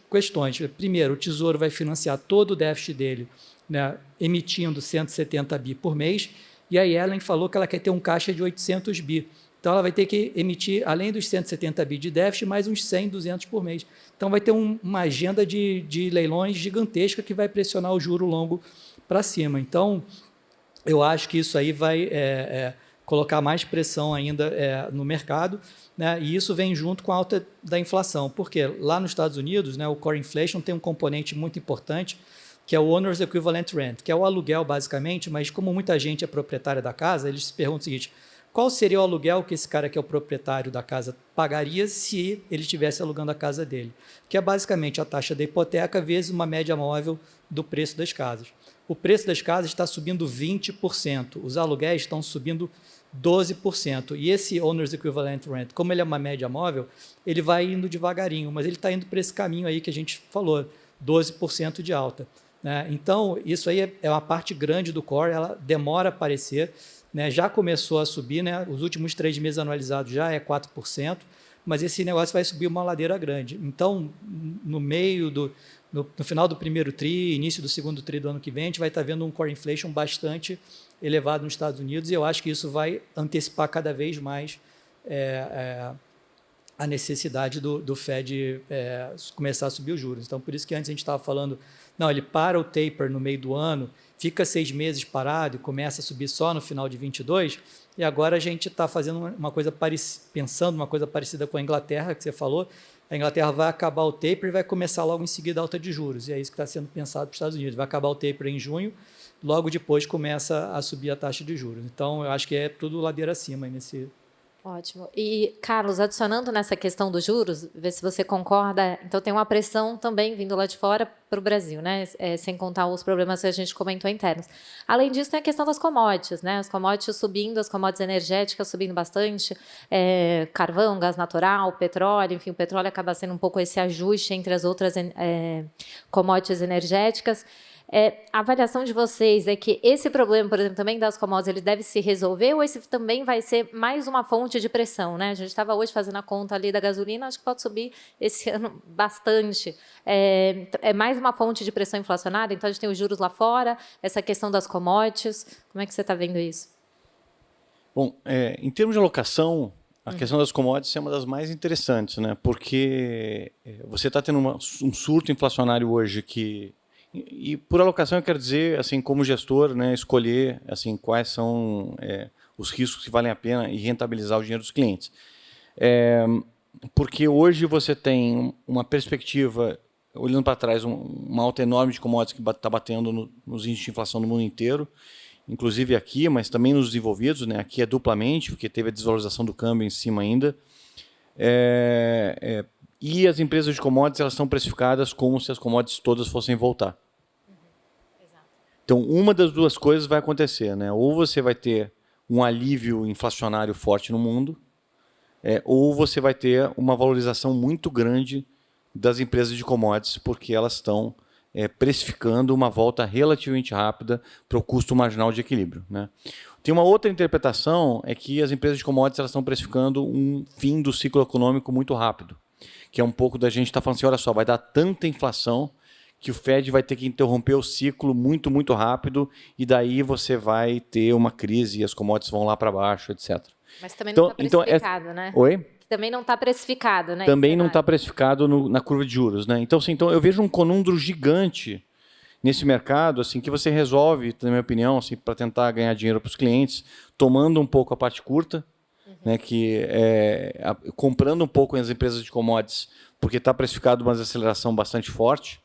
questões. Primeiro, o Tesouro vai financiar todo o déficit dele, né, emitindo 170 bi por mês, e a Yellen falou que ela quer ter um caixa de 800 bi. Então, ela vai ter que emitir, além dos 170 bi de déficit, mais uns 100, 200 por mês. Então, vai ter uma agenda de leilões gigantesca que vai pressionar o juro longo para cima. Então, eu acho que isso aí vai colocar mais pressão ainda no mercado, né? E isso vem junto com a alta da inflação, porque lá nos Estados Unidos, né, o core inflation tem um componente muito importante, que é o Owner's Equivalent Rent, que é o aluguel, basicamente, mas como muita gente é proprietária da casa, eles se perguntam o seguinte: qual seria o aluguel que esse cara que é o proprietário da casa pagaria se ele estivesse alugando a casa dele? Que é basicamente a taxa da hipoteca vezes uma média móvel do preço das casas. O preço das casas está subindo 20%, os aluguéis estão subindo 12%. E esse Owner's Equivalent Rent, como ele é uma média móvel, ele vai indo devagarinho, mas ele está indo para esse caminho aí que a gente falou, 12% de alta. Então, isso aí é uma parte grande do core, ela demora a aparecer, né? Já começou a subir, né? Os últimos 3 meses anualizados já é 4%, mas esse negócio vai subir uma ladeira grande. Então, no final do primeiro TRI, início do segundo TRI do ano que vem, a gente vai estar vendo um core inflation bastante elevado nos Estados Unidos, e eu acho que isso vai antecipar cada vez mais a necessidade do Fed começar a subir os juros. Então, por isso que antes a gente estava falando, não, ele para o taper no meio do ano, fica 6 meses parado e começa a subir só no final de 22, e agora a gente está fazendo pensando uma coisa parecida com a Inglaterra, que você falou. A Inglaterra vai acabar o taper e vai começar logo em seguida a alta de juros, e é isso que está sendo pensado para os Estados Unidos. Vai acabar o taper em junho, logo depois começa a subir a taxa de juros. Então, eu acho que é tudo ladeira acima nesse... Ótimo. E, Carlos, adicionando nessa questão dos juros, ver se você concorda, então tem uma pressão também vindo lá de fora para o Brasil, né? Sem contar os problemas que a gente comentou internos. Além disso, tem a questão das commodities, né? As commodities subindo, as commodities energéticas subindo bastante, carvão, gás natural, petróleo, enfim, o petróleo acaba sendo um pouco esse ajuste entre as outras commodities energéticas. A avaliação de vocês é que esse problema, por exemplo, também das commodities, ele deve se resolver, ou esse também vai ser mais uma fonte de pressão, né? A gente estava hoje fazendo a conta ali da gasolina, acho que pode subir esse ano bastante. É mais uma fonte de pressão inflacionária, então a gente tem os juros lá fora, essa questão das commodities. Como é que você está vendo isso? Bom, em termos de alocação, a questão das commodities é uma das mais interessantes, né? Porque você está tendo um surto inflacionário hoje que... E por alocação eu quero dizer, assim, como gestor, né, escolher assim, quais são os riscos que valem a pena e rentabilizar o dinheiro dos clientes. Porque hoje você tem uma perspectiva, olhando para trás, uma alta enorme de commodities que está batendo nos índices de inflação no mundo inteiro, inclusive aqui, mas também nos desenvolvidos, né? Aqui é duplamente, porque teve a desvalorização do câmbio em cima ainda. E as empresas de commodities, elas são precificadas como se as commodities todas fossem voltar. Então, uma das duas coisas vai acontecer, né? Ou você vai ter um alívio inflacionário forte no mundo, ou você vai ter uma valorização muito grande das empresas de commodities, porque elas estão precificando uma volta relativamente rápida para o custo marginal de equilíbrio, né? Tem uma outra interpretação, é que as empresas de commodities elas estão precificando um fim do ciclo econômico muito rápido, que é um pouco da gente estar falando assim, olha só, vai dar tanta inflação que o Fed vai ter que interromper o ciclo muito, muito rápido, e daí você vai ter uma crise e as commodities vão lá para baixo, etc. Mas também não está precificado, né? Oi? Também não está precificado, né? Também não está precificado na curva de juros, né? Então, assim, eu vejo um conundro gigante nesse mercado, assim, que você resolve, na minha opinião, assim, para tentar ganhar dinheiro para os clientes, tomando um pouco a parte curta, né, que comprando um pouco as empresas de commodities, porque está precificado uma desaceleração bastante forte,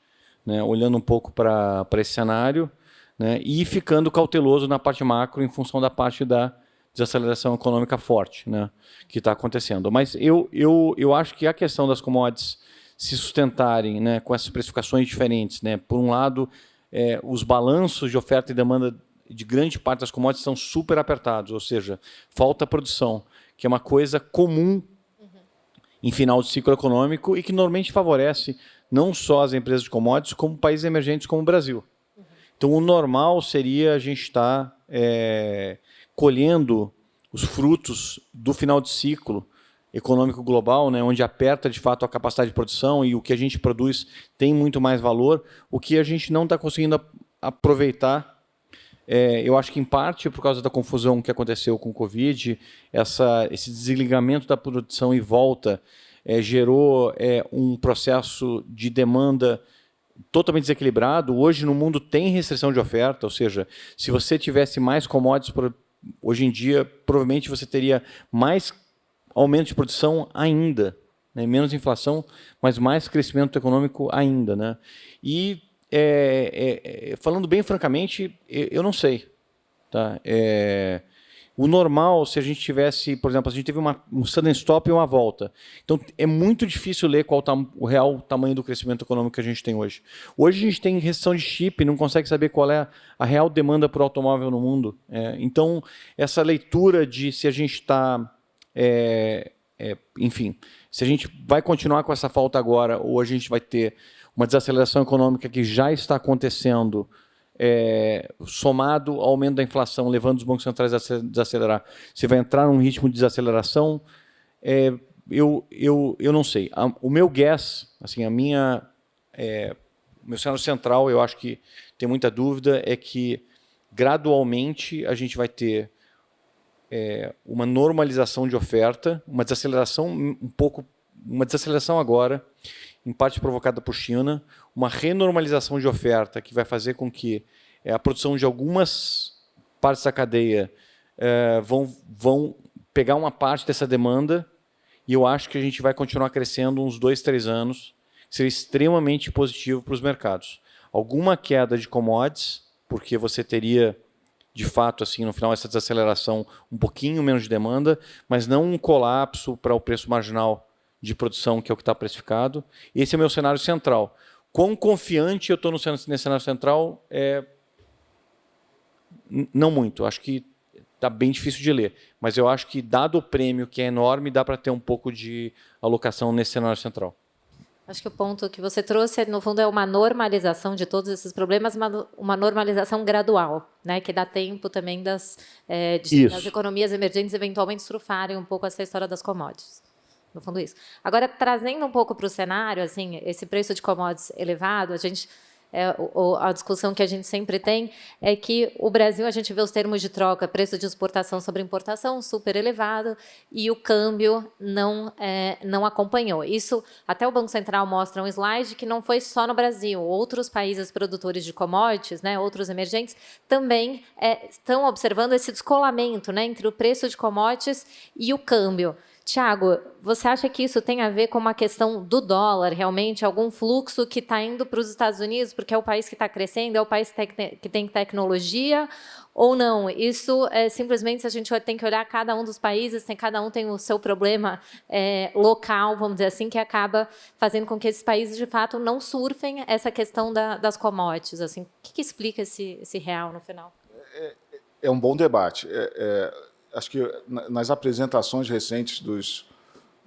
né, olhando um pouco para esse cenário, né, e ficando cauteloso na parte macro em função da parte da desaceleração econômica forte, né, que está acontecendo. Mas eu acho que a questão das commodities se sustentarem, né, com essas precificações diferentes, né? Por um lado, os balanços de oferta e demanda de grande parte das commodities estão super apertados, ou seja, falta produção, que é uma coisa comum em final de ciclo econômico e que normalmente favorece não só as empresas de commodities, como países emergentes como o Brasil. Então, o normal seria a gente estar colhendo os frutos do final de ciclo econômico global, né, onde aperta de fato a capacidade de produção e o que a gente produz tem muito mais valor, o que a gente não está conseguindo aproveitar. Eu acho que, em parte, por causa da confusão que aconteceu com o Covid, esse desligamento da produção e volta gerou um processo de demanda totalmente desequilibrado. Hoje, no mundo, tem restrição de oferta, ou seja, se você tivesse mais commodities, hoje em dia, provavelmente você teria mais aumento de produção ainda, né? Menos inflação, mas mais crescimento econômico ainda, né? E, falando bem francamente, eu não sei. Tá? O normal, se a gente tivesse, por exemplo, a gente teve um sudden stop e uma volta. Então, é muito difícil ler qual o real tamanho do crescimento econômico que a gente tem hoje. Hoje a gente tem restrição de chip, não consegue saber qual é a real demanda por automóvel no mundo. Então, essa leitura de se a gente está... enfim, se a gente vai continuar com essa falta agora ou a gente vai ter uma desaceleração econômica que já está acontecendo, somado ao aumento da inflação, levando os bancos centrais a desacelerar, você vai entrar num ritmo de desaceleração, eu não sei. O meu guess, assim, o meu cenário central, eu acho que tem muita dúvida, é que gradualmente a gente vai ter uma normalização de oferta, uma desaceleração uma desaceleração agora, em parte provocada por China, uma renormalização de oferta que vai fazer com que a produção de algumas partes da cadeia vão pegar uma parte dessa demanda, e eu acho que a gente vai continuar crescendo uns 2, 3 anos, que seria extremamente positivo para os mercados. Alguma queda de commodities, porque você teria, de fato, assim, no final, essa desaceleração, um pouquinho menos de demanda, mas não um colapso para o preço marginal de produção, que é o que está precificado. Esse é o meu cenário central. Quão confiante eu estou nesse cenário central? Não muito. Acho que está bem difícil de ler. Mas eu acho que, dado o prêmio, que é enorme, dá para ter um pouco de alocação nesse cenário central. Acho que o ponto que você trouxe, no fundo, é uma normalização de todos esses problemas, uma normalização gradual, né, que dá tempo também das economias emergentes eventualmente surfarem um pouco essa história das commodities. No fundo, isso. Agora, trazendo um pouco para o cenário, assim, esse preço de commodities elevado, a discussão que a gente sempre tem é que o Brasil, a gente vê os termos de troca, preço de exportação sobre importação super elevado, e o câmbio não acompanhou. Isso, até o Banco Central mostra um slide que não foi só no Brasil. Outros países produtores de commodities, né, outros emergentes, também estão observando esse descolamento, né, entre o preço de commodities e o câmbio. Tiago, você acha que isso tem a ver com uma questão do dólar, realmente? Algum fluxo que está indo para os Estados Unidos, porque é o país que está crescendo, é o país que tem tecnologia, ou não? Isso simplesmente a gente tem que olhar cada um dos países, cada um tem o seu problema local, vamos dizer assim, que acaba fazendo com que esses países, de fato, não surfem essa questão das commodities. Assim. O que explica esse real no final? É um bom debate. Acho que nas apresentações recentes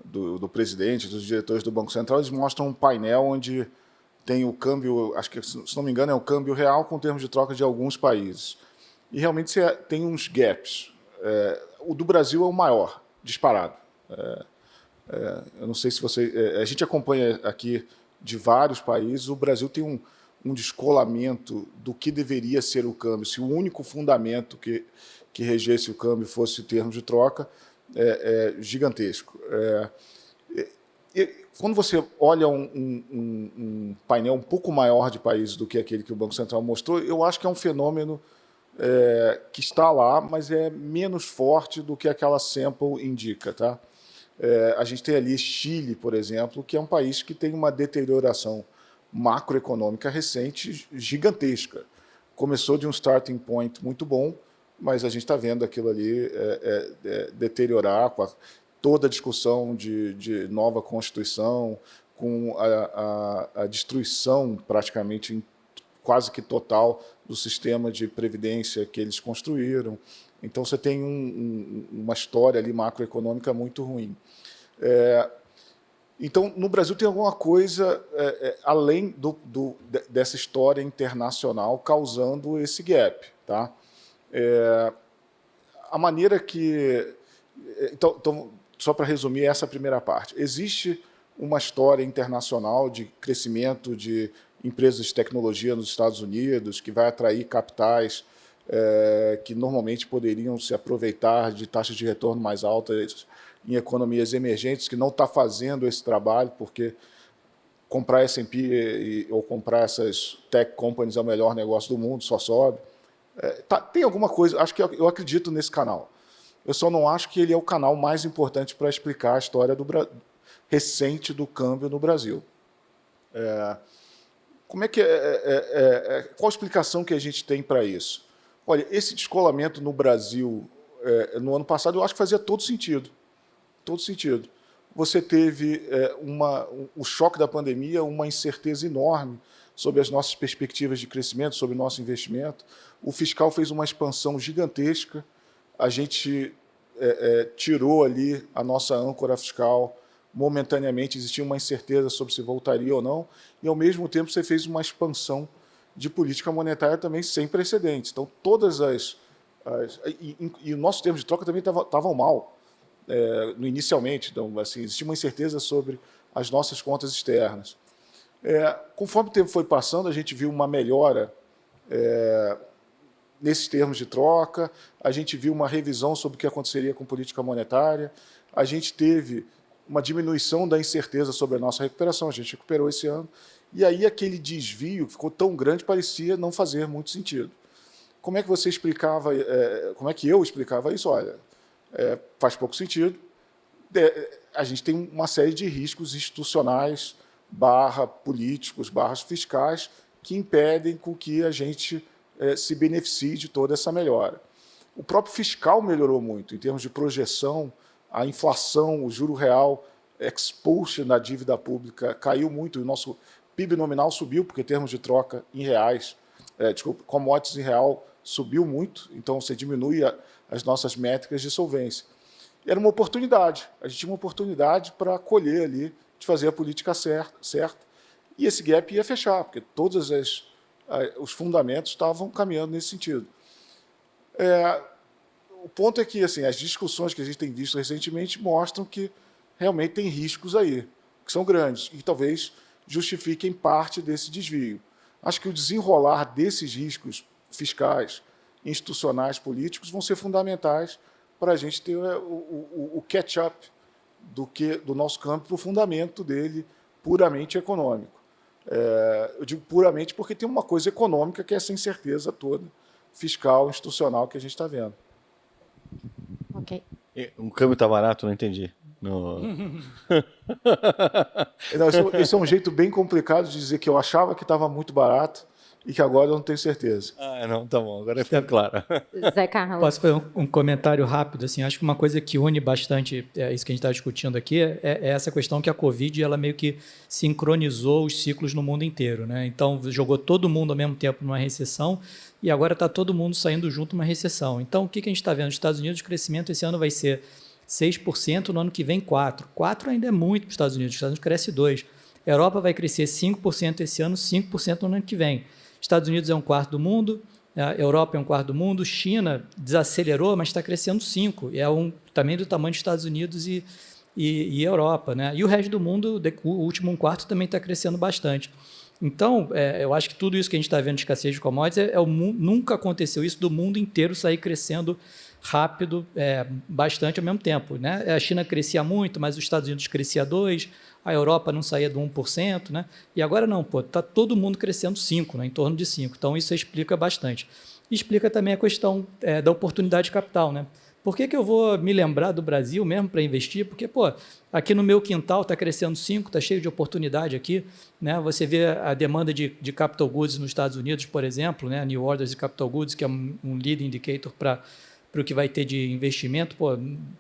do presidente, dos diretores do Banco Central, eles mostram um painel onde tem o câmbio, acho que, se não me engano, é o câmbio real com termos de troca de alguns países. E realmente tem uns gaps. O do Brasil é o maior, disparado. Eu não sei se você... a gente acompanha aqui de vários países, o Brasil tem um descolamento do que deveria ser o câmbio. Se o único fundamento que regesse o câmbio fosse termos de troca, gigantesco. Quando você olha um painel um pouco maior de países do que aquele que o Banco Central mostrou, eu acho que é um fenômeno que está lá, mas é menos forte do que aquela sample indica. Tá? A gente tem ali Chile, por exemplo, que é um país que tem uma deterioração macroeconômica recente gigantesca. Começou de um starting point muito bom, mas a gente está vendo aquilo ali deteriorar com toda a discussão de nova Constituição, com a destruição praticamente quase que total do sistema de previdência que eles construíram. Então, você tem uma história ali macroeconômica muito ruim. Então, no Brasil tem alguma coisa além dessa história internacional causando esse gap. Tá? A maneira que... Então, só para resumir essa primeira parte, existe uma história internacional de crescimento de empresas de tecnologia nos Estados Unidos, que vai atrair capitais que normalmente poderiam se aproveitar de taxas de retorno mais altas em economias emergentes, que não está fazendo esse trabalho, porque comprar S&P ou comprar essas tech companies é o melhor negócio do mundo, só sobe. Tem alguma coisa, acho que eu acredito nesse canal. Eu só não acho que ele é o canal mais importante para explicar a história recente do câmbio no Brasil. Como é que qual a explicação que a gente tem para isso? Olha, esse descolamento no Brasil no ano passado eu acho que fazia todo sentido. Todo sentido. Você teve o choque da pandemia, uma incerteza enorme sobre as nossas perspectivas de crescimento, sobre o nosso investimento. O fiscal fez uma expansão gigantesca, a gente tirou ali a nossa âncora fiscal, momentaneamente existia uma incerteza sobre se voltaria ou não, e ao mesmo tempo você fez uma expansão de política monetária também sem precedentes. Então, todas e o nosso termo de troca também estavam mal. Inicialmente, então, assim, existia uma incerteza sobre as nossas contas externas. Conforme o tempo foi passando, a gente viu uma melhora nesses termos de troca, a gente viu uma revisão sobre o que aconteceria com política monetária, a gente teve uma diminuição da incerteza sobre a nossa recuperação, a gente recuperou esse ano, e aí aquele desvio ficou tão grande, parecia não fazer muito sentido. Como é que você explicava, como é que eu explicava isso? Olha, faz pouco sentido, a gente tem uma série de riscos institucionais, políticos, fiscais, que impedem com que a gente se beneficie de toda essa melhora. O próprio fiscal melhorou muito, em termos de projeção, a inflação, o juro real, exposure na dívida pública caiu muito, o nosso PIB nominal subiu, porque em termos de troca em reais, commodities em real subiu muito, então você diminui as nossas métricas de solvência. Era uma oportunidade, a gente tinha uma oportunidade para colher ali, de fazer a política certa, e esse gap ia fechar, porque todos os fundamentos estavam caminhando nesse sentido. O ponto é que assim, as discussões que a gente tem visto recentemente mostram que realmente tem riscos aí, que são grandes, e talvez justifiquem parte desse desvio. Acho que o desenrolar desses riscos fiscais, institucionais, políticos, vão ser fundamentais para a gente ter o catch-up do nosso campo para o fundamento dele puramente econômico. Eu digo puramente porque tem uma coisa econômica que é essa incerteza toda, fiscal, institucional, que a gente está vendo. Ok. O câmbio está barato? Não entendi. No... Não, esse é um jeito bem complicado de dizer que eu achava que estava muito barato e que agora eu não tenho certeza. Não, tá bom, agora ficou claro. Zé Carlos. Posso fazer um comentário rápido? Assim, acho que uma coisa que une bastante isso que a gente está discutindo aqui é essa questão que a Covid ela meio que sincronizou os ciclos no mundo inteiro, né? Então, jogou todo mundo ao mesmo tempo numa recessão e agora está todo mundo saindo junto numa recessão. Então, o que a gente está vendo? Nos Estados Unidos, o crescimento esse ano vai ser 6%, no ano que vem 4%. 4% ainda é muito para os Estados Unidos. Os Estados Unidos cresce 2%. A Europa vai crescer 5% esse ano, 5% no ano que vem. Estados Unidos é um quarto do mundo, a Europa é um quarto do mundo, China desacelerou, mas está crescendo 5%. É também do tamanho dos Estados Unidos e Europa, né? E o resto do mundo, o último um quarto, também está crescendo bastante. Então, eu acho que tudo isso que a gente está vendo de escassez de commodities, nunca aconteceu isso do mundo inteiro sair crescendo rápido, bastante ao mesmo tempo, né? A China crescia muito, mas os Estados Unidos crescia 2%, a Europa não saía do 1%, né? E agora não, está todo mundo crescendo 5%, né? Em torno de 5%. Então, isso explica bastante. E explica também a questão da oportunidade de capital, né? Por que eu vou me lembrar do Brasil mesmo para investir? Porque, aqui no meu quintal está crescendo 5%, está cheio de oportunidade aqui, né? Você vê a demanda de capital goods nos Estados Unidos, por exemplo, né? New Orders de capital goods, que é um lead indicator para para o que vai ter de investimento,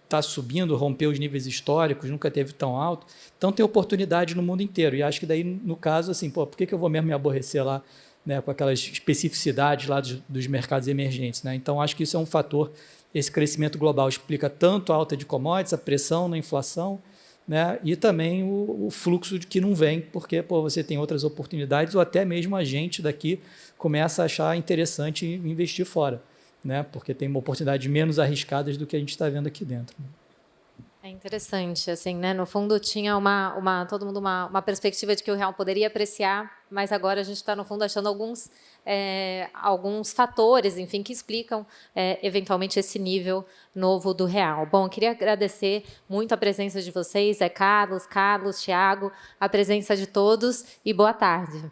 está subindo, rompeu os níveis históricos, nunca teve tão alto. Então, tem oportunidade no mundo inteiro. E acho que daí, no caso, assim, por que eu vou mesmo me aborrecer lá, né, com aquelas especificidades lá dos mercados emergentes, né? Então, acho que isso é um fator. Esse crescimento global explica tanto a alta de commodities, a pressão na inflação, né, e também o fluxo de que não vem, porque você tem outras oportunidades, ou até mesmo a gente daqui começa a achar interessante investir fora, né, porque tem oportunidades menos arriscadas do que a gente está vendo aqui dentro. É interessante, assim, né? No fundo tinha todo mundo uma perspectiva de que o real poderia apreciar, mas agora a gente está, no fundo, achando alguns fatores, enfim, que explicam eventualmente esse nível novo do real. Bom, eu queria agradecer muito a presença de vocês, Carlos, Thiago, a presença de todos e boa tarde.